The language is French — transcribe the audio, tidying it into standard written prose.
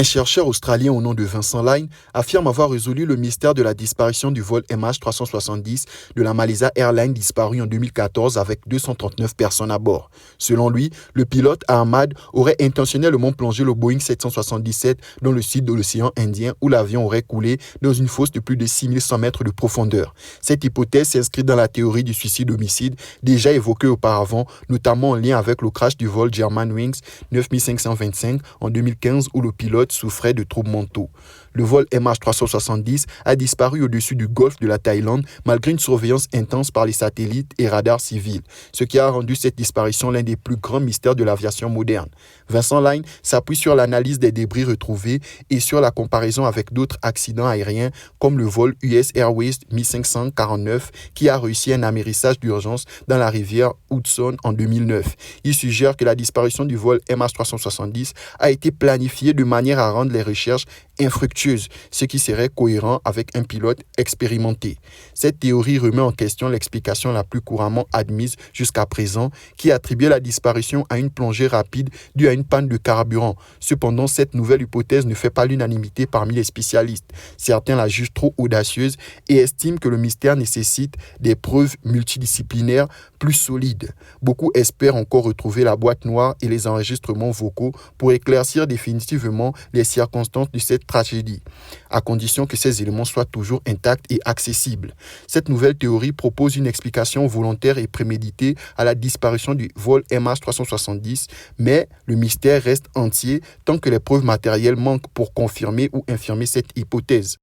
Un chercheur australien au nom de Vincent Line affirme avoir résolu le mystère de la disparition du vol MH370 de la Malaysia Airlines disparu en 2014 avec 239 personnes à bord. Selon lui, le pilote Ahmad aurait intentionnellement plongé le Boeing 777 dans le sud de l'océan Indien où l'avion aurait coulé dans une fosse de plus de 6100 mètres de profondeur. Cette hypothèse s'inscrit dans la théorie du suicide-homicide déjà évoquée auparavant, notamment en lien avec le crash du vol Germanwings 9525 en 2015 où le pilote souffrait de troubles mentaux. Le vol MH370 a disparu au-dessus du golfe de la Thaïlande malgré une surveillance intense par les satellites et radars civils, ce qui a rendu cette disparition l'un des plus grands mystères de l'aviation moderne. Vincent Line s'appuie sur l'analyse des débris retrouvés et sur la comparaison avec d'autres accidents aériens comme le vol US Airways 1549 qui a réussi un amérissage d'urgence dans la rivière Hudson en 2009. Il suggère que la disparition du vol MH370 a été planifiée de manière à rendre les recherches infructueuses, ce qui serait cohérent avec un pilote expérimenté. Cette théorie remet en question l'explication la plus couramment admise jusqu'à présent, qui attribuait la disparition à une plongée rapide due à une panne de carburant. Cependant, cette nouvelle hypothèse ne fait pas l'unanimité parmi les spécialistes. Certains la jugent trop audacieuse et estiment que le mystère nécessite des preuves multidisciplinaires plus solides. Beaucoup espèrent encore retrouver la boîte noire et les enregistrements vocaux pour éclaircir définitivement les circonstances de cette tragédie, à condition que ces éléments soient toujours intacts et accessibles. Cette nouvelle théorie propose une explication volontaire et préméditée à la disparition du vol MH370, mais le mystère reste entier tant que les preuves matérielles manquent pour confirmer ou infirmer cette hypothèse.